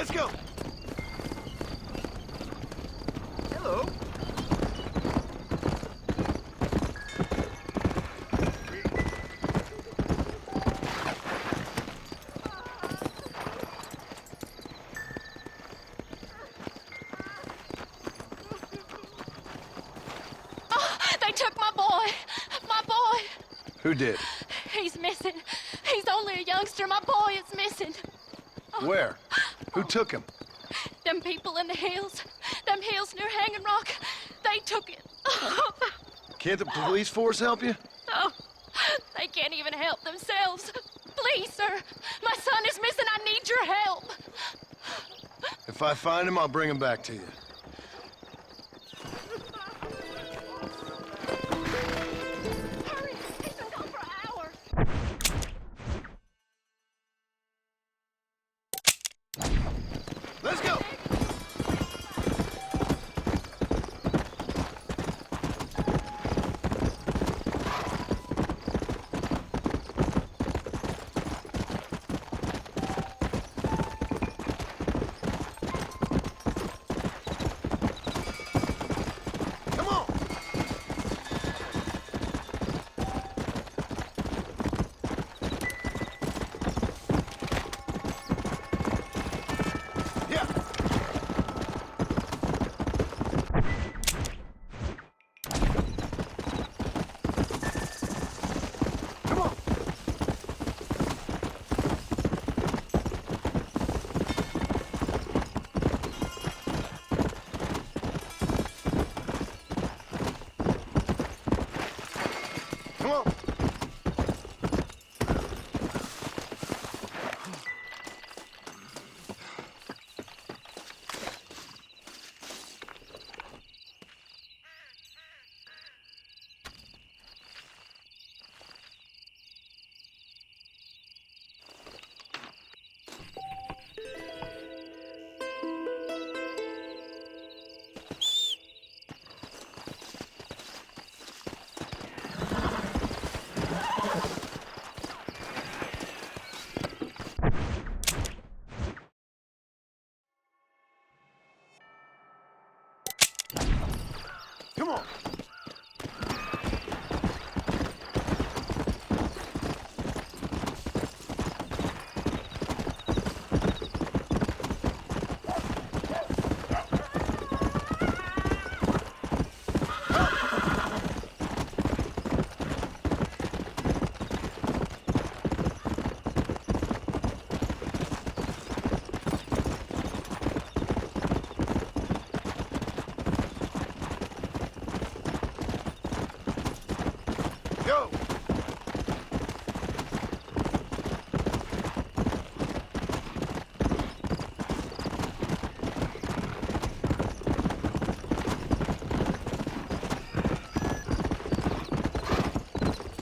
Let's go. Hello. They took my boy. My boy. Who did? He's missing. He's only a youngster. My boy is missing. Where? Who took him? Them people in the hills. Them hills near Hanging Rock. They took it. Can't the police force help you? Oh, they can't even help themselves. Please, sir. My son is missing. I need your help. If I find him, I'll bring him back to you. Hurry. He's been gone for hours. Let's go! Come on! Yeah! Come on! Come on! Come on! Go!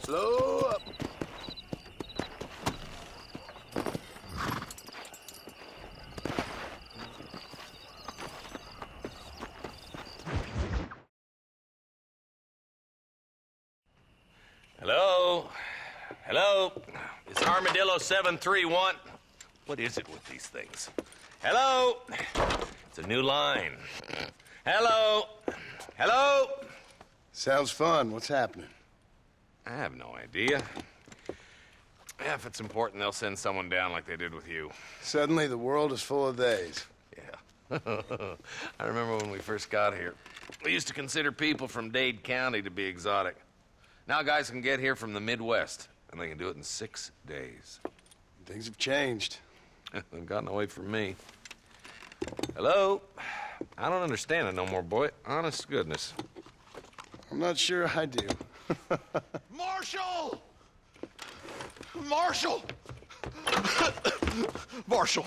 Slow up. Hello? Hello? It's Armadillo 731. What is it with these things? Hello? It's a new line. Hello? Hello? Sounds fun. What's happening? I have no idea. Yeah, if it's important, they'll send someone down like they did with you. Suddenly, the world is full of days. Yeah. I remember when we first got here. We used to consider people from Dade County to be exotic. Now guys can get here from the Midwest, and they can do it in 6 days. Things have changed. They've gotten away from me. Hello? I don't understand it no more, boy. Honest to goodness. I'm not sure I do. Marshall! Marshall! Marshall!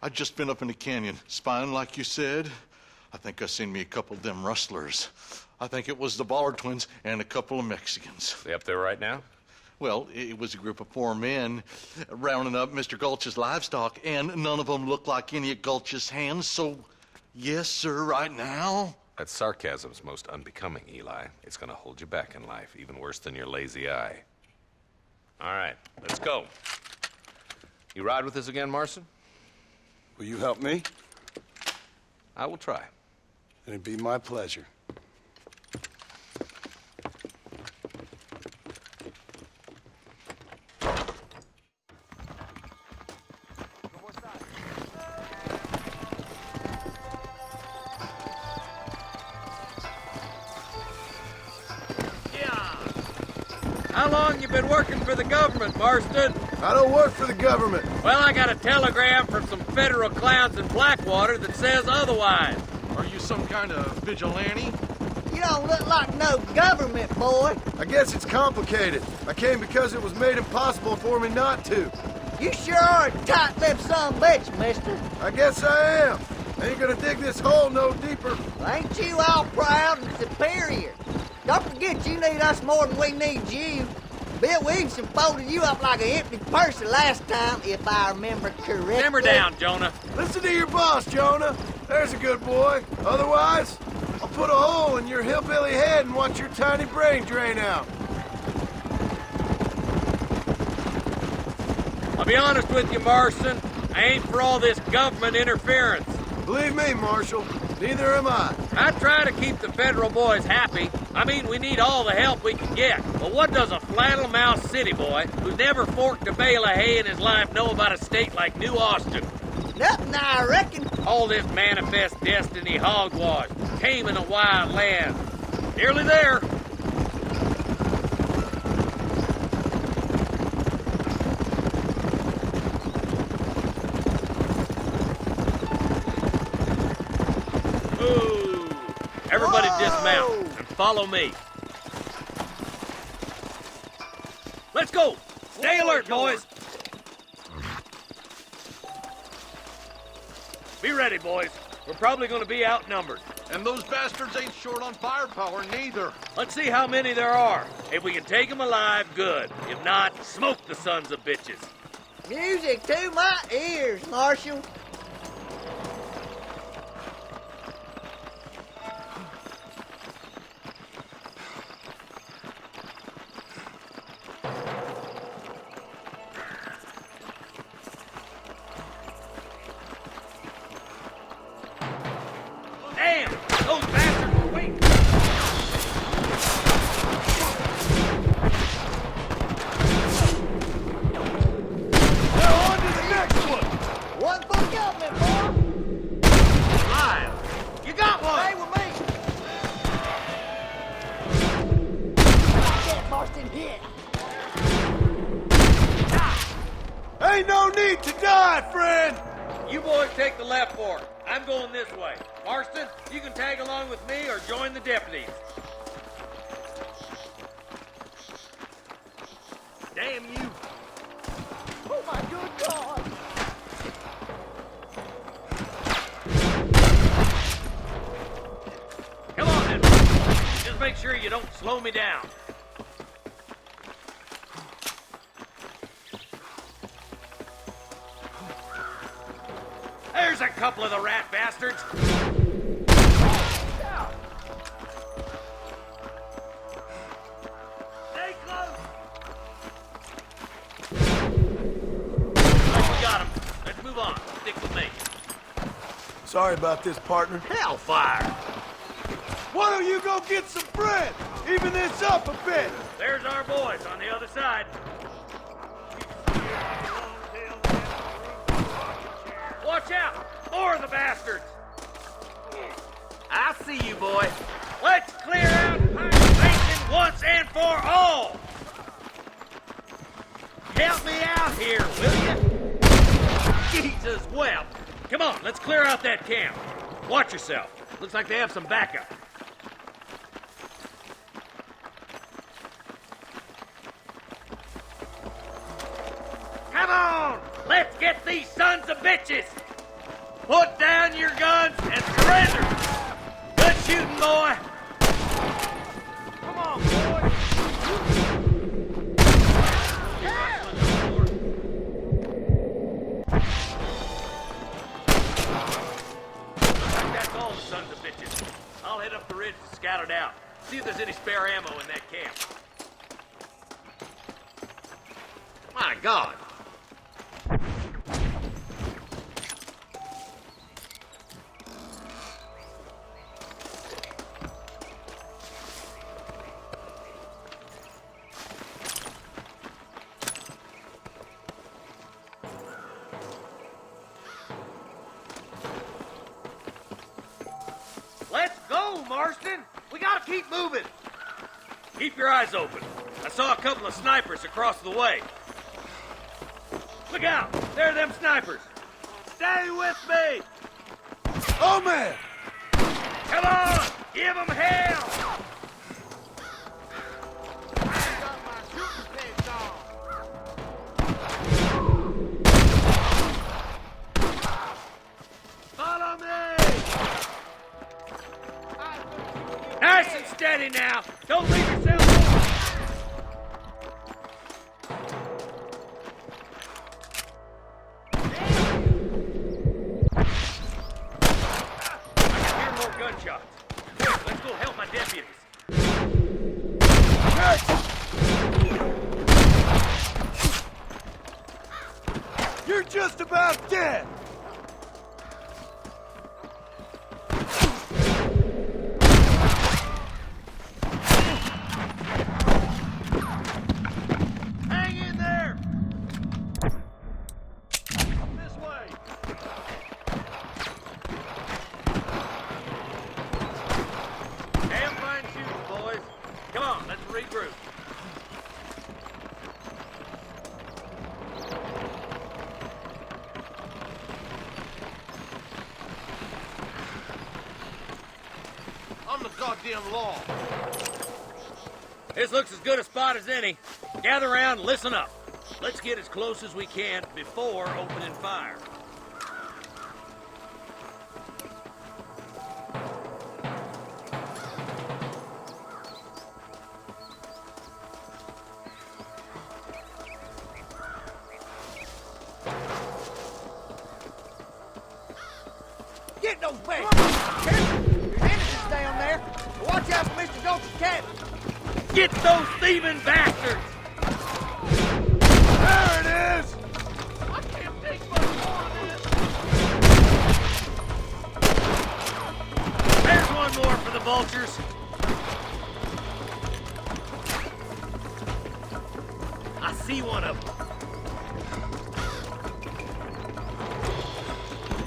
I'd just been up in the canyon, spying like you said. I think I seen me a couple of them rustlers. I think it was the Ballard twins and a couple of Mexicans. They up there right now? Well, it was a group of 4 men rounding up Mr. Gulch's livestock, and none of them looked like any of Gulch's hands, so yes, sir, right now. That sarcasm's most unbecoming, Eli. It's gonna hold you back in life, even worse than your lazy eye. All right, let's go. You ride with us again, Marson? Will you help me? I will try. It'd be my pleasure. How long you been working for the government, Marston? I don't work for the government. Well, I got a telegram from some federal clowns in Blackwater that says otherwise. Are you some kind of vigilante? You don't look like no government boy. I guess it's complicated. I came because it was made impossible for me not to. You sure are a tight-lipped son of a bitch, mister. I guess I am. I ain't gonna dig this hole no deeper. Ain't you all proud and superior? Don't forget you need us more than we need you. Bill Williamson folded you up like an empty purse last time, if I remember correctly. Simmer down, Jonah. Listen to your boss, Jonah. There's a good boy. Otherwise, I'll put a hole in your hillbilly head and watch your tiny brain drain out. I'll be honest with you, Marston. I ain't for all this government interference. Believe me, Marshal, neither am I. I try to keep the federal boys happy. I mean, we need all the help we can get. But what does a flannel-mouthed city boy who's never forked a bale of hay in his life know about a state like New Austin? Nothing, I reckon. All this manifest destiny hogwash, taming a wild land. Nearly there. Ooh. Everybody dismount and follow me. Let's go. Stay alert, boys. Be ready, boys. We're probably going to be outnumbered. And those bastards ain't short on firepower, neither. Let's see how many there are. If we can take them alive, good. If not, smoke the sons of bitches. Music to my ears, Marshal. Damn! Those bastards were waiting! Now on to the next one! One for government, boy. Live! You got Stay one! with me. Get Marston hit. Ain't no need to die, friend! You boys take the left fork. I'm going this way. Marston, you can tag along with me or join the deputies. Damn you! Oh, my good God. Come on then. Just make sure you don't slow me down. There's a couple of the rat bastards. Stay close. Right, we got him. Let's move on. Stick with me. Sorry about this, partner. Hellfire! Why don't you go get some bread? Even this up a bit. There's our boys on the other side. Watch out! More of the bastards! I see you, boy. Let's clear out Pike Basin once and for all! Help me out here, will you? Jesus wept. Come on, let's clear out that camp. Watch yourself. Looks like they have some backup. Come on! Let's get these sons of bitches! Put down your guns and surrender! Good shooting, boy! Come on, boy! That's all the sons of bitches. I'll head up the ridge to scout it out. See if there's any spare ammo in that camp. My God! keep moving. Keep your eyes open. I saw a couple of snipers across the way. Look out! There are them snipers. Stay with me! Oh, man! Come on! Give them hell! Follow me! Nice and steady now. Don't leave yourself open. I can hear more gunshots. Quick, let's go help my deputies. You're just about dead! Hang in there! This way! Damn fine shooting, boys. Come on, let's regroup. I'm the goddamn law. This looks as good a spot as any. Gather around and listen up. Let's get as close as we can before opening fire. Get those bags! Your enemies down there. Watch out for Mr. Gulch's cabin. Get those thieving bastards! There it is! I can't take much more of this. There's one more for the vultures. I see one of them.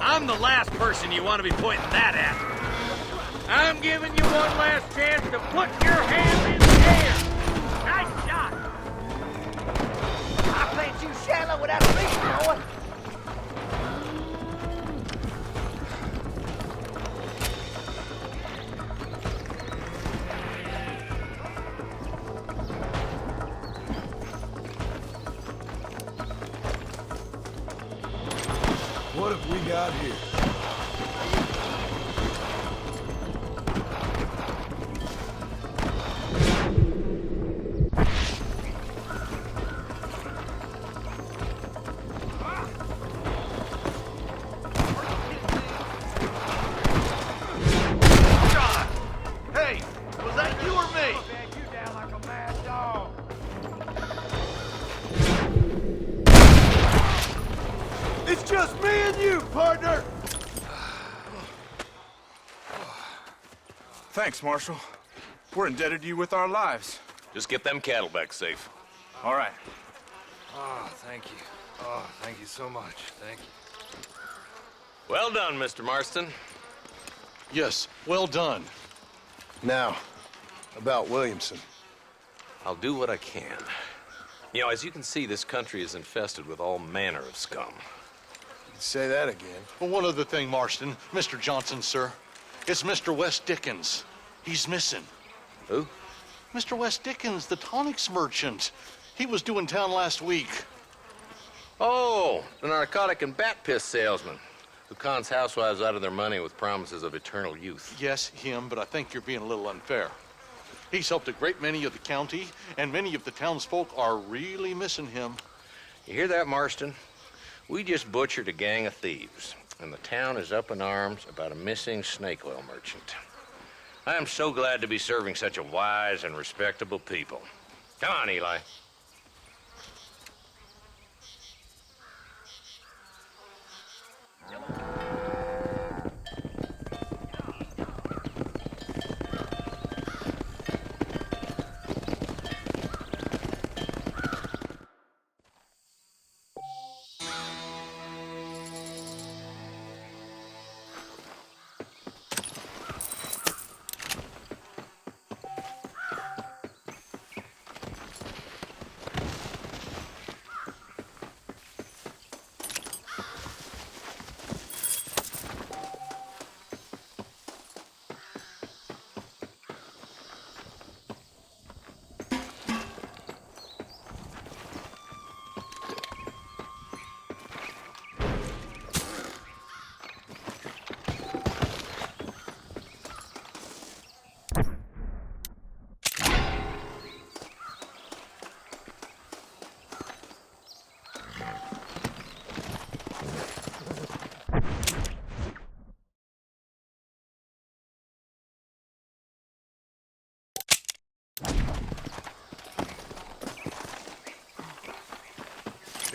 I'm the last person you want to be pointing that at. I'm giving you one last chance to put your hand in the air. Nice shot. I plant you shallow without a reason, boy. What have we got here? Hey, was that you or me? You down like a mad dog. It's just me and you, partner! Thanks, Marshal. We're indebted to you with our lives. Just get them cattle back safe. All right. Oh, thank you. Oh, thank you so much. Thank you. Well done, Mr. Marston. Yes, well done. Now, about Williamson. I'll do what I can. You know, as you can see, this country is infested with all manner of scum. Say that again. Well, one other thing, Marston. Mr. Johnson, sir. It's Mr. Wes Dickens. He's missing. Who? Mr. Wes Dickens, the tonics merchant. He was due in town last week. Oh, the narcotic and bat piss salesman who cons housewives out of their money with promises of eternal youth. Yes, him, but I think you're being a little unfair. He's helped a great many of the county, and many of the townsfolk are really missing him. You hear that, Marston? We just butchered a gang of thieves, and the town is up in arms about a missing snake oil merchant. I am so glad to be serving such a wise and respectable people. Come on, Eli.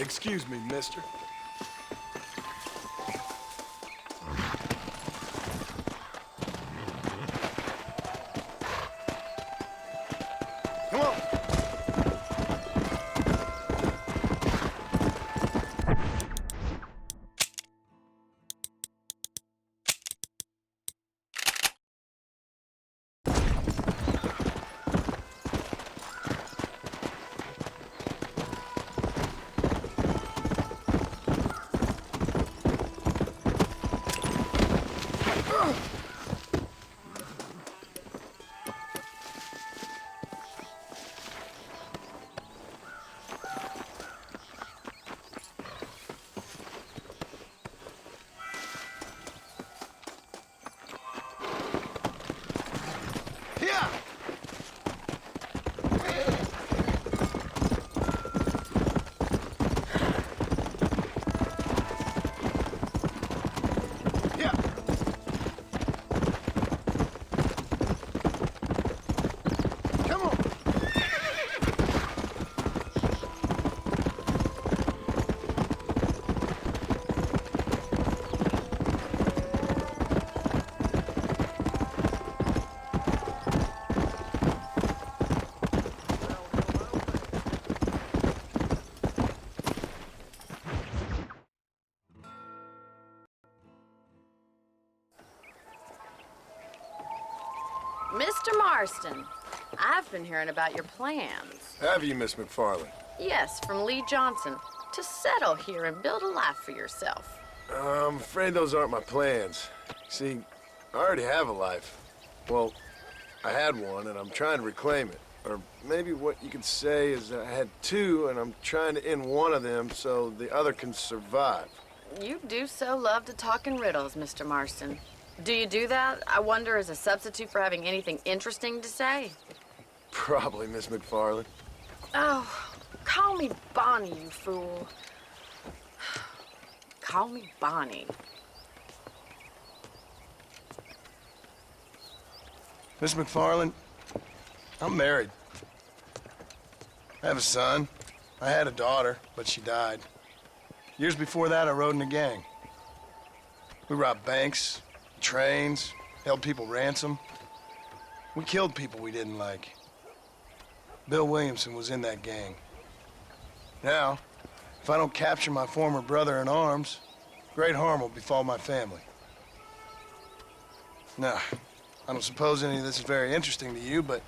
Excuse me, mister. Come on. Yeah. Yeah. Come on. Mr. Marston, I've been hearing about your plans. Have you, Miss McFarland? Yes, from Lee Johnson, to settle here and build a life for yourself. I'm afraid those aren't my plans. See, I already have a life. Well, I had one, and I'm trying to reclaim it. Or maybe what you could say is that I had two, and I'm trying to end one of them so the other can survive. You do so love to talk in riddles, Mr. Marston. Do you do that, I wonder, as a substitute for having anything interesting to say? Probably, Miss McFarland. Oh, call me Bonnie, you fool. Call me Bonnie. Miss McFarland, I'm married. I have a son. I had a daughter, but she died. Years before that, I rode in a gang. We robbed banks, trains, held people ransom. We killed people we didn't like. Bill Williamson was in that gang. Now, if I don't capture my former brother in arms, great harm will befall my family. Now, I don't suppose any of this is very interesting to you, but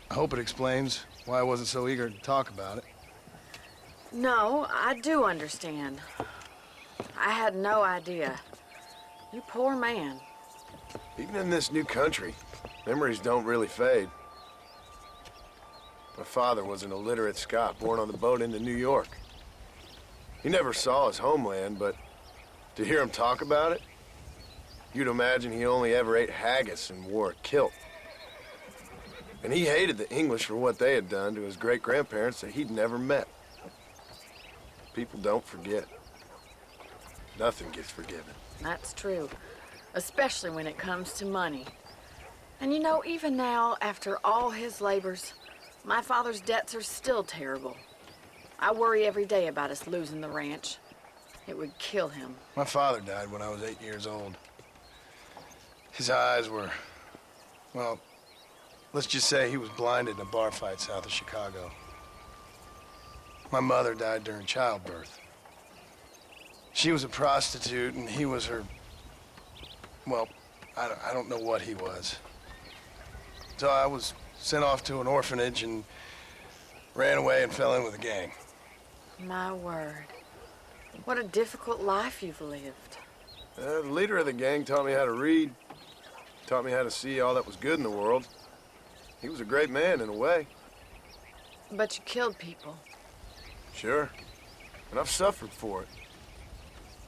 I hope it explains why I wasn't so eager to talk about it. No, I do understand. I had no idea. You poor man. Even in this new country, memories don't really fade. My father was an illiterate Scot born on the boat into New York. He never saw his homeland, but to hear him talk about it, you'd imagine he only ever ate haggis and wore a kilt. And he hated the English for what they had done to his great-grandparents that he'd never met. People don't forget. Nothing gets forgiven. That's true, especially when it comes to money. And you know, even now, after all his labors, my father's debts are still terrible. I worry every day about us losing the ranch. It would kill him. My father died when I was 8 years old. His eyes were, well, let's just say he was blinded in a bar fight south of Chicago. My mother died during childbirth. She was a prostitute, and he was her, well, I don't know what he was. So I was sent off to an orphanage and ran away and fell in with a gang. My word. What a difficult life you've lived. The leader of the gang taught me how to read, taught me how to see all that was good in the world. He was a great man in a way. But you killed people. Sure. And I've suffered for it.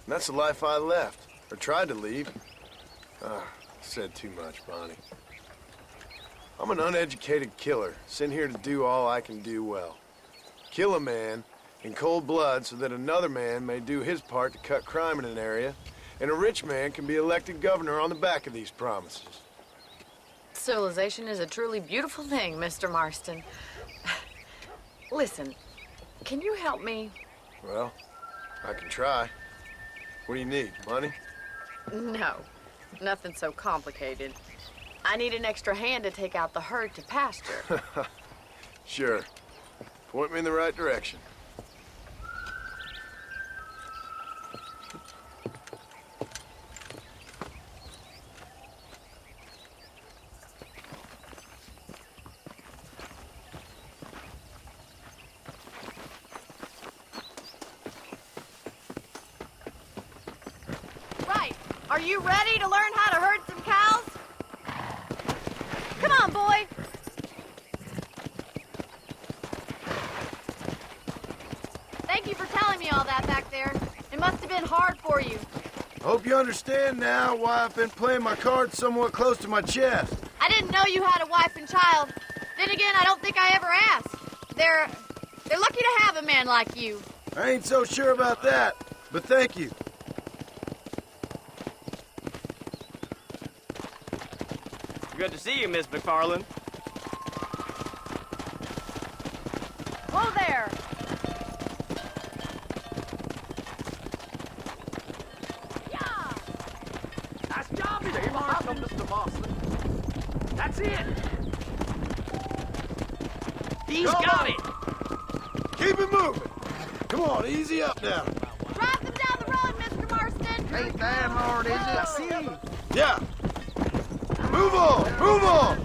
And that's the life I left, or tried to leave. Said too much, Bonnie. I'm an uneducated killer, sent here to do all I can do well. Kill a man in cold blood so that another man may do his part to cut crime in an area, and a rich man can be elected governor on the back of these promises. Civilization is a truly beautiful thing, Mr. Marston. Listen, can you help me? Well, I can try. What do you need? Money? No, nothing so complicated. I need an extra hand to take out the herd to pasture. Sure. Point me in the right direction. Right. Are you ready to learn how to herd some cows? Come on, boy. Thank you for telling me all that back there. It must have been hard for you. Hope you understand now why I've been playing my cards somewhat close to my chest. I didn't know you had a wife and child. Then again, I don't think I ever asked. They're lucky to have a man like you. I ain't so sure about that, but thank you. Good to see you, Miss McFarland. Whoa there. Nice job, Mr. Marston. That's it. He's got it. Keep it moving. Come on, easy up now. Drive them down the road, Mr. Marston. Ain't that hard, is it? I see. Yeah. Move on, move on.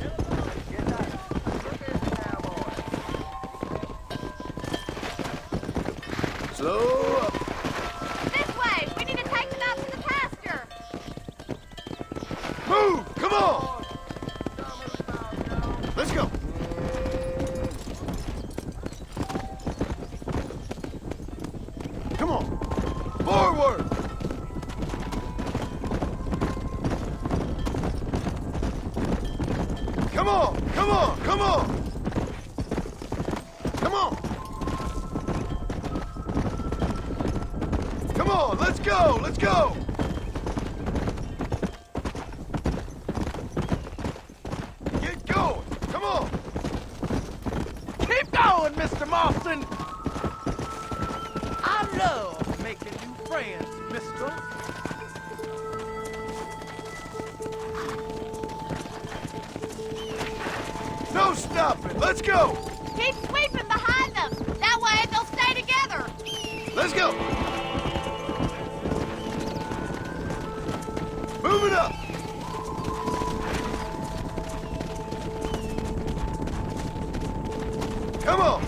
Slow up. This way. We need to take them out to the pasture. Move, come on. Let's go. Come on. Forward. Come on, come on, come on. Come on. Come on, let's go, let's go. Get going, come on. Keep going, Mr. Marston. I love making new friends, mister. No stopping, let's go. Keep sweeping behind them. That way they'll stay together. Let's go. Move it up. Come on.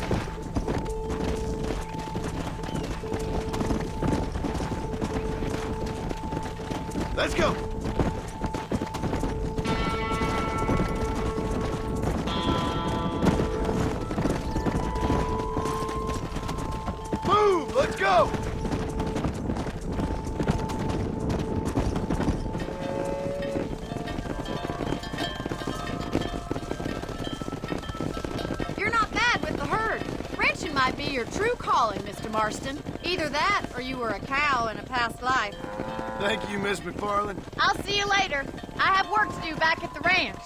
Let's go. Move, let's go. You're not bad with the herd. Ranching might be your true calling, Mr. Marston. Either that or you were a cow in a past life. Thank you, Miss McFarland. I'll see you later. I have work to do back at the ranch.